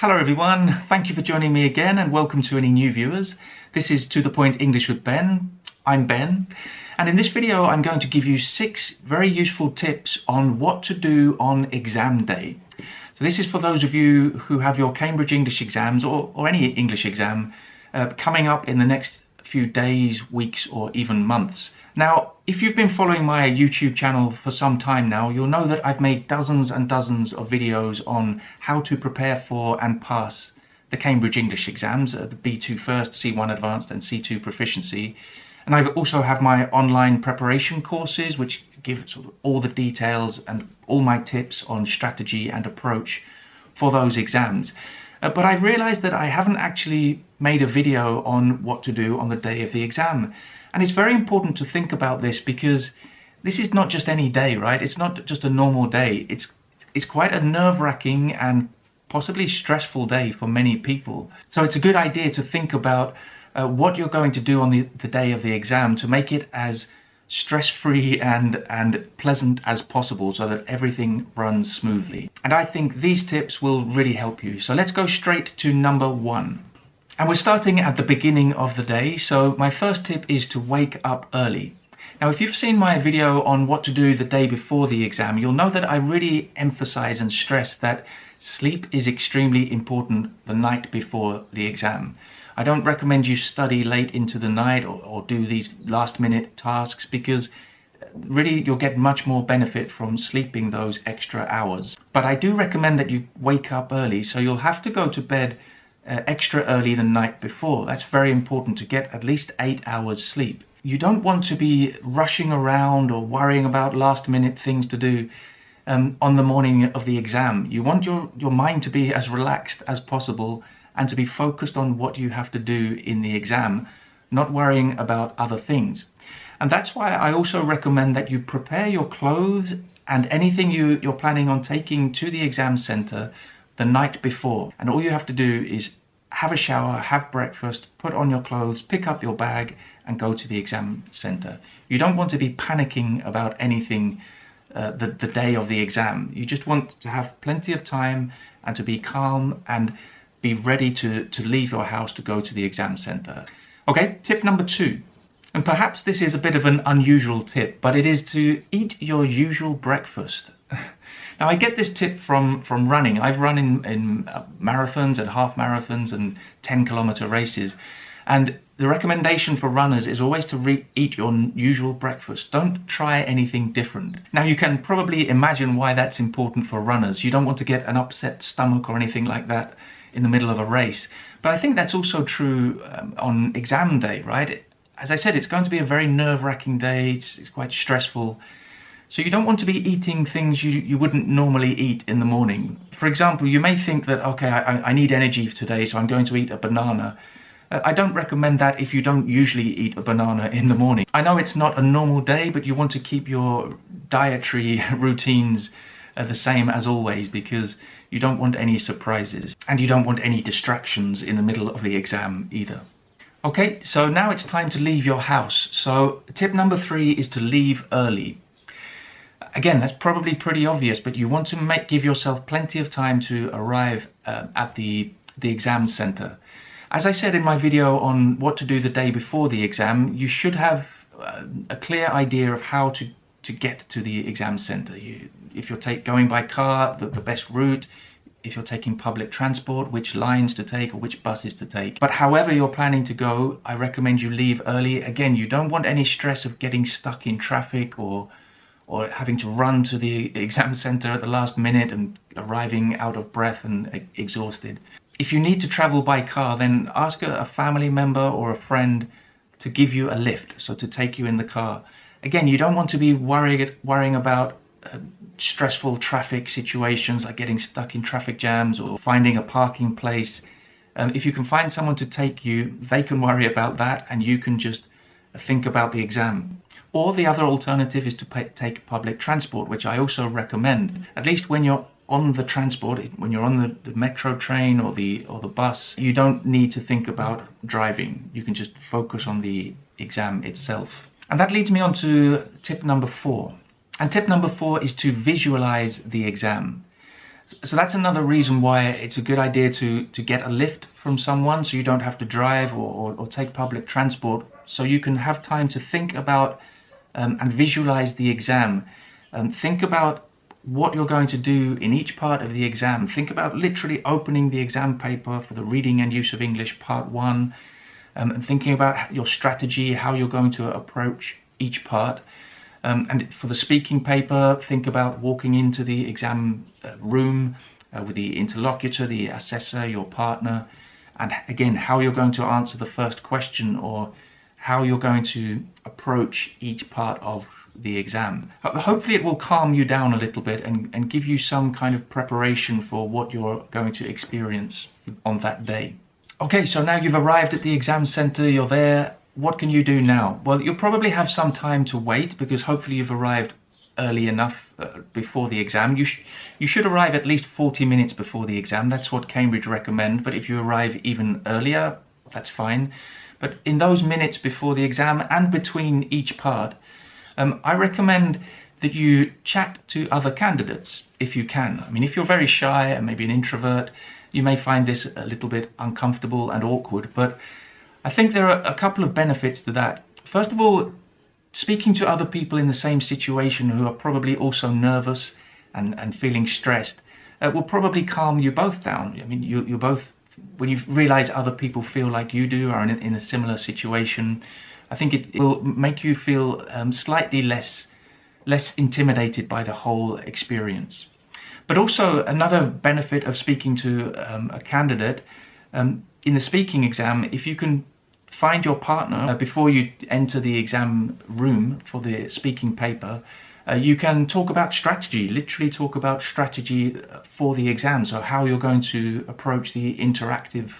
Hello everyone, thank you for joining me again and welcome to any new viewers. This is To The Point English with Ben. I'm Ben, and in this video I'm going to give you 6 very useful tips on what to do on exam day. So this is for those of you who have your Cambridge English exams or any English exam coming up in the next few days, weeks or even months. Now, if you've been following my YouTube channel for some time now, you'll know that I've made dozens and dozens of videos on how to prepare for and pass the Cambridge English exams, the B2 First, C1 Advanced and C2 Proficiency. And I also have my online preparation courses, which give sort of all the details and all my tips on strategy and approach for those exams. But I've realized that I haven't actually made a video on what to do on the day of the exam. And it's very important to think about this because this is not just any day, right? It's not just a normal day. It's quite a nerve-wracking and possibly stressful day for many people. So it's a good idea to think about what you're going to do on the day of the exam to make it as stress-free and pleasant as possible so that everything runs smoothly. And I think these tips will really help you. So let's go straight to number 1. And we're starting at the beginning of the day, so my first tip is to wake up early. Now, if you've seen my video on what to do the day before the exam, you'll know that I really emphasize and stress that sleep is extremely important the night before the exam. I don't recommend you study late into the night or do these last-minute tasks because really you'll get much more benefit from sleeping those extra hours. But I do recommend that you wake up early, so you'll have to go to bed extra early the night before. That's very important to get at least 8 hours sleep. You don't want to be rushing around or worrying about last minute things to do on the morning of the exam. You want your mind to be as relaxed as possible and to be focused on what you have to do in the exam, not worrying about other things. And that's why I also recommend that you prepare your clothes and anything you're planning on taking to the exam center the night before. And all you have to do is have a shower, have breakfast, put on your clothes, pick up your bag and go to the exam center. You don't want to be panicking about anything the day of the exam. You just want to have plenty of time and to be calm and be ready to leave your house to go to the exam center. Okay, tip number 2. And perhaps this is a bit of an unusual tip, but it is to eat your usual breakfast. Now, I get this tip from running. I've run in marathons and half marathons and 10-kilometer races. And the recommendation for runners is always to eat your usual breakfast. Don't try anything different. Now, you can probably imagine why that's important for runners. You don't want to get an upset stomach or anything like that in the middle of a race. But I think that's also true on exam day, right? As I said, it's going to be a very nerve-wracking day. It's quite stressful. So you don't want to be eating things you wouldn't normally eat in the morning. For example, you may think that, okay, I need energy today, so I'm going to eat a banana. I don't recommend that if you don't usually eat a banana in the morning. I know it's not a normal day, but you want to keep your dietary routines the same as always because you don't want any surprises and you don't want any distractions in the middle of the exam either. Okay, so now it's time to leave your house. So tip number 3 is to leave early. Again, that's probably pretty obvious, but you want to give yourself plenty of time to arrive at the exam center. As I said in my video on what to do the day before the exam, you should have a clear idea of how to get to the exam center. If you're going by car, the best route. If you're taking public transport, which lines to take or which buses to take. But however you're planning to go, I recommend you leave early. Again, you don't want any stress of getting stuck in traffic or having to run to the exam center at the last minute and arriving out of breath and exhausted. If you need to travel by car, then ask a family member or a friend to give you a lift, so to take you in the car. Again, you don't want to be worrying about stressful traffic situations like getting stuck in traffic jams or finding a parking place. If you can find someone to take you, they can worry about that and you can just think about the exam. Or the other alternative is to take public transport, which I also recommend. At least when you're on the transport, when you're on the metro train or the bus, you don't need to think about driving. You can just focus on the exam itself. And that leads me on to tip number 4. And tip number 4 is to visualize the exam. So that's another reason why it's a good idea to get a lift from someone, so you don't have to drive or take public transport, so you can have time to think about and visualize the exam. Think about what you're going to do in each part of the exam. Think about literally opening the exam paper for the reading and use of English part 1, and thinking about your strategy, how you're going to approach each part. And for the speaking paper, think about walking into the exam room with the interlocutor, the assessor, your partner, and again, how you're going to answer the first question, or how you're going to approach each part of the exam. Hopefully it will calm you down a little bit and give you some kind of preparation for what you're going to experience on that day. Okay, so now you've arrived at the exam center, you're there. What can you do now? Well, you'll probably have some time to wait, because hopefully you've arrived early enough before the exam. You should arrive at least 40 minutes before the exam. That's what Cambridge recommend, but if you arrive even earlier, that's fine. But in those minutes before the exam and between each part, I recommend that you chat to other candidates if you can. I mean, if you're very shy and maybe an introvert, you may find this a little bit uncomfortable and awkward, but I think there are a couple of benefits to that. First of all, speaking to other people in the same situation who are probably also nervous and feeling stressed will probably calm you both down. I mean, you're both, when you realize other people feel like you do, are in a similar situation, I think it will make you feel slightly less intimidated by the whole experience. But also another benefit of speaking to a candidate in the speaking exam, if you can find your partner before you enter the exam room for the speaking paper, you can talk about strategy, literally talk about strategy for the exam. So how you're going to approach the interactive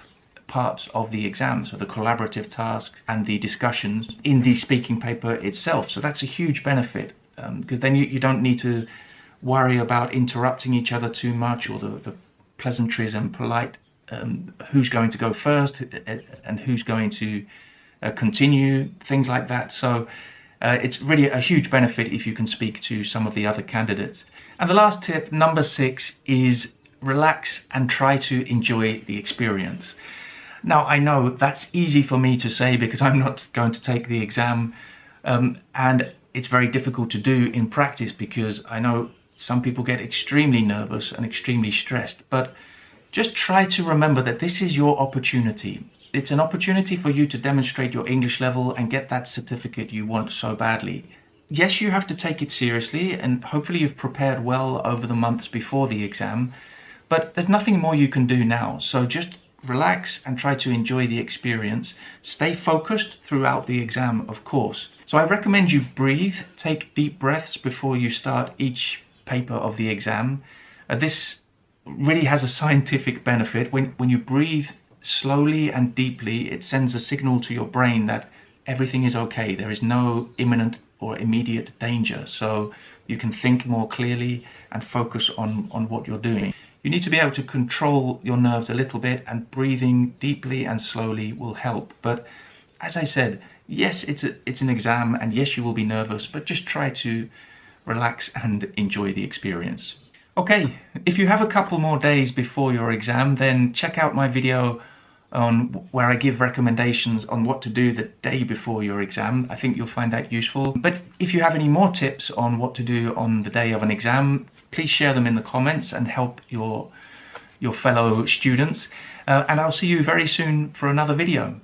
parts of the exam, so the collaborative tasks and the discussions in the speaking paper itself. So that's a huge benefit, because then you don't need to worry about interrupting each other too much, or the pleasantries and polite who's going to go first and who's going to continue, things like that. So it's really a huge benefit if you can speak to some of the other candidates. And the last tip, number 6, is relax and try to enjoy the experience. Now, I know that's easy for me to say because I'm not going to take the exam, and it's very difficult to do in practice, because I know some people get extremely nervous and extremely stressed. But just try to remember that this is your opportunity. It's an opportunity for you to demonstrate your English level and get that certificate you want so badly. Yes, you have to take it seriously, and hopefully you've prepared well over the months before the exam, but there's nothing more you can do now. So just relax and try to enjoy the experience. Stay focused throughout the exam, of course. So I recommend you breathe, take deep breaths before you start each paper of the exam. This really has a scientific benefit. When you breathe slowly and deeply, it sends a signal to your brain that everything is okay. There is no imminent or immediate danger. So you can think more clearly and focus on what you're doing. You need to be able to control your nerves a little bit, and breathing deeply and slowly will help. But as I said, yes, it's an exam, and yes, you will be nervous, but just try to relax and enjoy the experience. Okay, if you have a couple more days before your exam, then check out my video on where I give recommendations on what to do the day before your exam. I think you'll find that useful. But if you have any more tips on what to do on the day of an exam, please share them in the comments and help your fellow students. And I'll see you very soon for another video.